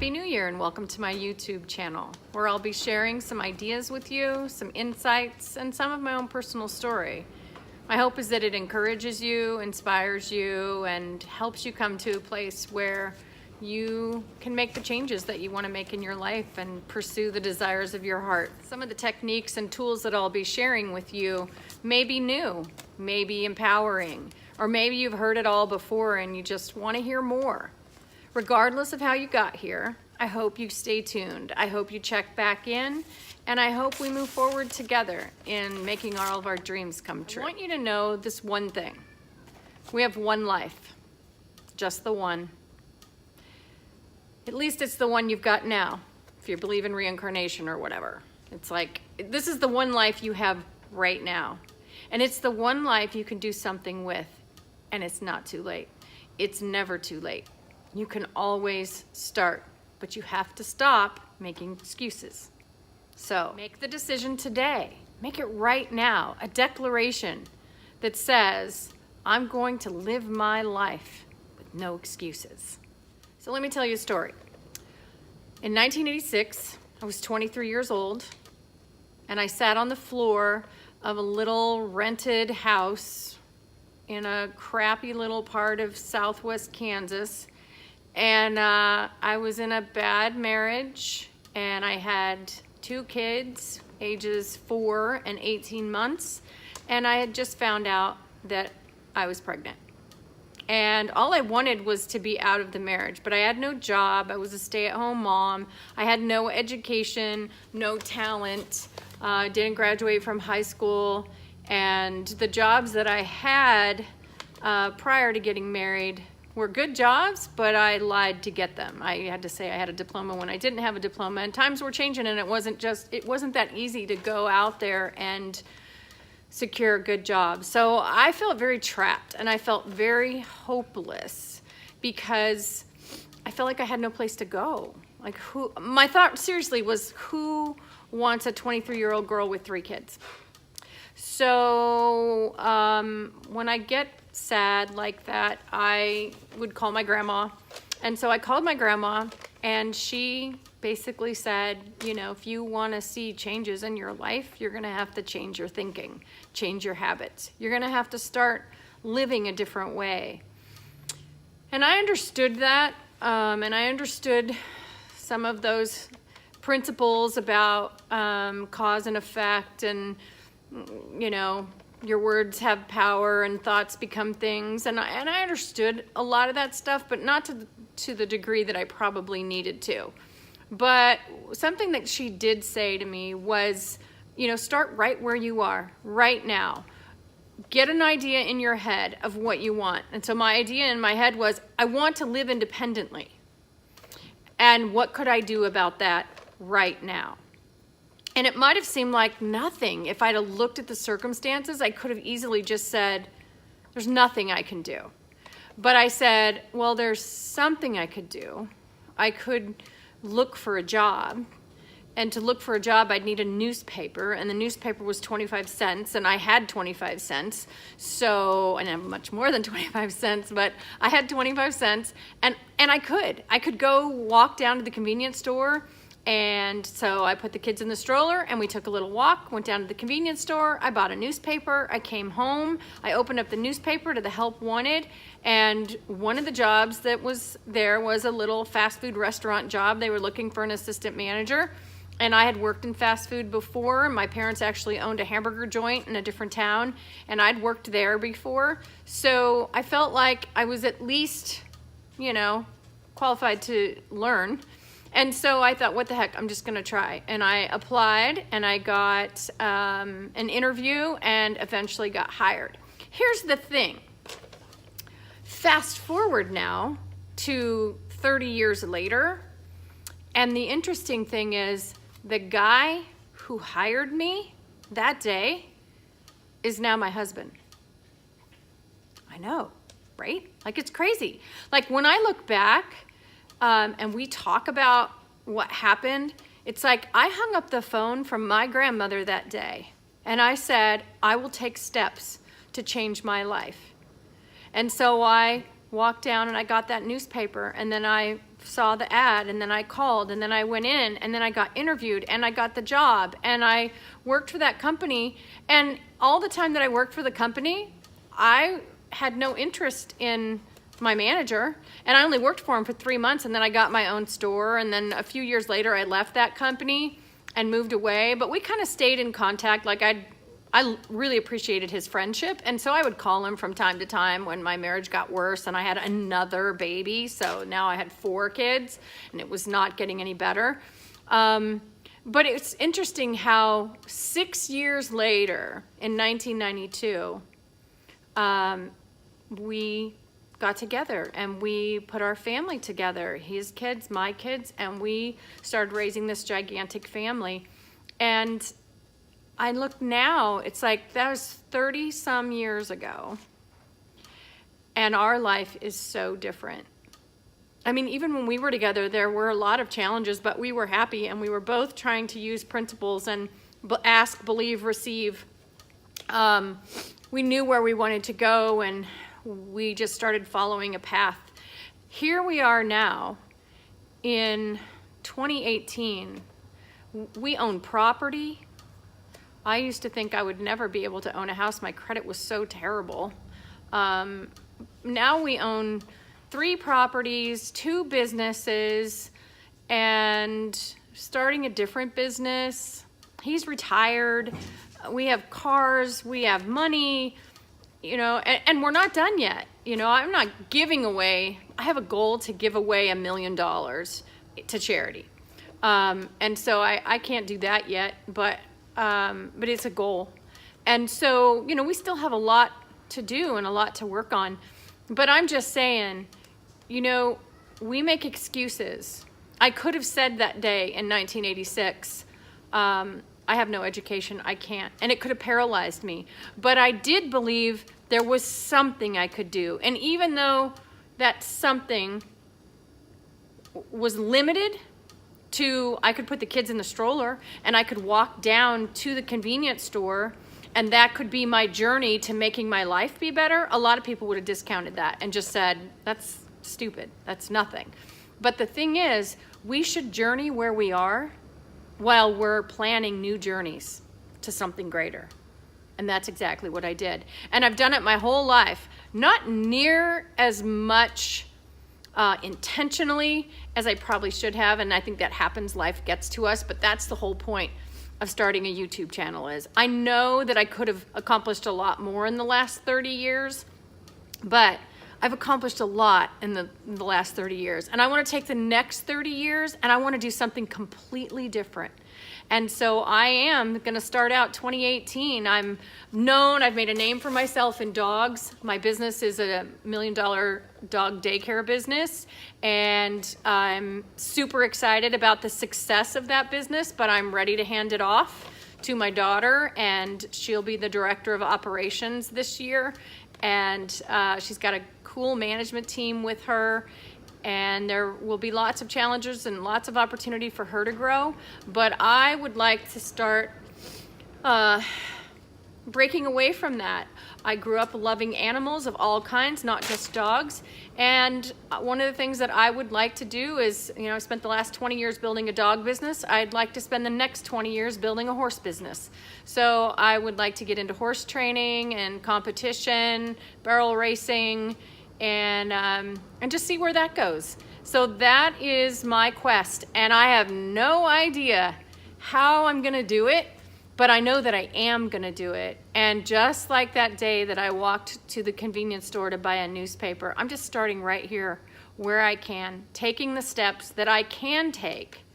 Happy New Year and welcome to my YouTube channel, where I'll be sharing some ideas with you, some insights, and some of my own personal story. My hope is that it encourages you, inspires you, and helps you come to a place where you can make the changes that you want to make in your life and pursue the desires of your heart. Some of the techniques and tools that I'll be sharing with you may be new, may be empowering, or maybe you've heard it all before and you just want to hear more. Regardless of how you got here, I hope you stay tuned. I hope you check back in, and I hope we move forward together in making all of our dreams come true. I want you to know this one thing. We have one life, just the one. At least it's the one you've got now, if you believe in reincarnation or whatever. It's like, this is the one life you have right now. And it's the one life you can do something with, and it's not too late. It's never too late. You can always start, but you have to stop making excuses. So make the decision today. Make it right now. A declaration that says, I'm going to live my life with no excuses. So let me tell you a story. In 1986, I was 23 years old, and I sat on the floor of a little rented house in a crappy little part of southwest Kansas. And I was in a bad marriage, and I had 2 kids, ages 4 and 18 months, and I had just found out that I was pregnant. And all I wanted was to be out of the marriage, but I had no job. I was a stay-at-home mom. I had no education, no talent, didn't graduate from high school, and the jobs that I had prior to getting married were good jobs, but I lied to get them. I had to say I had a diploma when I didn't have a diploma, and times were changing, and it wasn't that easy to go out there and secure a good job. So I felt very trapped, and I felt very hopeless because I felt like I had no place to go. Like, my thought seriously was, who wants a 23-year-old girl with 3 kids? So when I get sad like that, I would call my grandma. And so I called my grandma, and she basically said, you know, if you want to see changes in your life, you're going to have to change your thinking, change your habits. You're going to have to start living a different way. And I understood that, and I understood some of those principles about cause and effect, and you know, your words have power and thoughts become things. And I understood a lot of that stuff, but not to the degree that I probably needed to. But something that she did say to me was, you know, start right where you are, right now. Get an idea in your head of what you want. And so my idea in my head was, I want to live independently. And what could I do about that right now? And it might have seemed like nothing. If I'd have looked at the circumstances, I could have easily just said, there's nothing I can do. But I said, well, there's something I could do. I could look for a job. And to look for a job, I'd need a newspaper. And the newspaper was 25 cents, and I had 25 cents. So, and I'm much more than 25 cents, but I had 25 cents. And I could go walk down to the convenience store. And so I put the kids in the stroller, and we took a little walk, went down to the convenience store. I bought a newspaper. I came home. I opened up the newspaper to the help wanted. And one of the jobs that was there was a little fast food restaurant job. They were looking for an assistant manager. And I had worked in fast food before. My parents actually owned a hamburger joint in a different town, and I'd worked there before. So I felt like I was at least, you know, qualified to learn. And so I thought, what the heck, I'm just going to try. And I applied, and I got an interview, and eventually got hired. Here's the thing. Fast forward now to 30 years later, and the interesting thing is the guy who hired me that day is now my husband. I know, right? Like, it's crazy. Like, when I look back, and we talk about what happened, it's like I hung up the phone from my grandmother that day, and I said, I will take steps to change my life. And so I walked down and I got that newspaper, and then I saw the ad, and then I called, and then I went in, and then I got interviewed, and I got the job, and I worked for that company. And all the time that I worked for the company, I had no interest in my manager, and I only worked for him for 3 months, and then I got my own store, and then a few years later I left that company and moved away. But we kind of stayed in contact. Like I really appreciated his friendship, and so I would call him from time to time when my marriage got worse and I had another baby. So now I had 4 kids, and it was not getting any better. But it's interesting how 6 years later, in 1992, we got together and we put our family together, his kids, my kids, and we started raising this gigantic family. And I look now, it's like that was 30 some years ago, and our life is so different. I mean, even when we were together, there were a lot of challenges, but we were happy, and we were both trying to use principles and ask, believe, receive. We knew where we wanted to go, and we just started following a path. Here we are now in 2018. We own property. I used to think I would never be able to own a house. My credit was so terrible. Now we own 3 properties, 2 businesses, and starting a different business. He's retired. We have cars, we have money, you know, and we're not done yet. You know, I'm not giving away. I have a goal to give away $1 million to charity. And so I can't do that yet, but it's a goal. And so, you know, we still have a lot to do and a lot to work on. But I'm just saying, you know, we make excuses. I could have said that day in 1986, I have no education, I can't. And it could have paralyzed me. But I did believe there was something I could do. And even though that something was limited to, I could put the kids in the stroller and I could walk down to the convenience store, and that could be my journey to making my life be better, a lot of people would have discounted that and just said, that's stupid, that's nothing. But the thing is, we should journey where we are while we're planning new journeys to something greater. And that's exactly what I did. And I've done it my whole life, not near as much intentionally as I probably should have, and I think that happens, life gets to us, but that's the whole point of starting a YouTube channel. Is I know that I could have accomplished a lot more in the last 30 years, but I've accomplished a lot in the last 30 years, and I want to take the next 30 years and I want to do something completely different. And so I am going to start out 2018. I'm known, I've made a name for myself in dogs. My business is a $1 million dog daycare business, and I'm super excited about the success of that business, but I'm ready to hand it off to my daughter, and she'll be the director of operations this year. And she's got a cool management team with her, and there will be lots of challenges and lots of opportunity for her to grow. But I would like to start breaking away from that. I grew up loving animals of all kinds, not just dogs. And one of the things that I would like to do is, you know, I spent the last 20 years building a dog business. I'd like to spend the next 20 years building a horse business. So I would like to get into horse training and competition, barrel racing, and just see where that goes. So that is my quest, and I have no idea how I'm gonna do it, but I know that I am gonna do it. And just like that day that I walked to the convenience store to buy a newspaper, I'm just starting right here where I can, taking the steps that I can take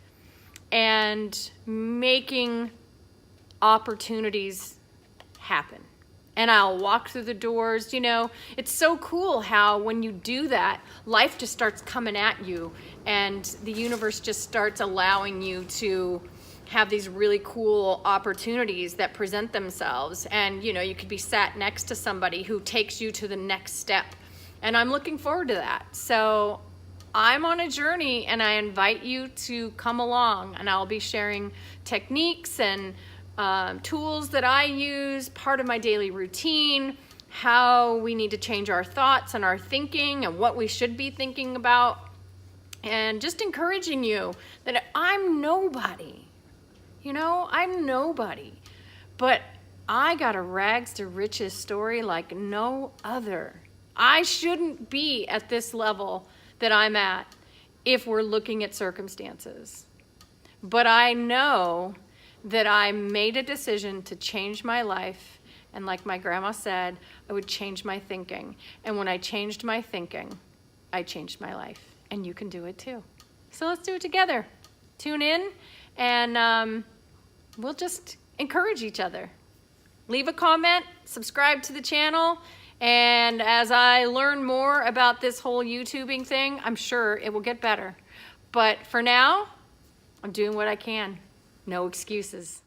and making opportunities happen. And I'll walk through the doors. You know, it's so cool how when you do that, life just starts coming at you, and the universe just starts allowing you to have these really cool opportunities that present themselves. And, you know, you could be sat next to somebody who takes you to the next step. And I'm looking forward to that. So I'm on a journey, and I invite you to come along, and I'll be sharing techniques and tools that I use, part of my daily routine, how we need to change our thoughts and our thinking and what we should be thinking about. and just encouraging you that I'm nobody. You know, I'm nobody. But I got a rags to riches story like no other. I shouldn't be at this level that I'm at if we're looking at circumstances. But I know that I made a decision to change my life. And like my grandma said, I would change my thinking. And when I changed my thinking, I changed my life. And you can do it too. So let's do it together. Tune in and we'll just encourage each other. Leave a comment, subscribe to the channel, and as I learn more about this whole YouTubing thing, I'm sure it will get better. But for now, I'm doing what I can. No excuses.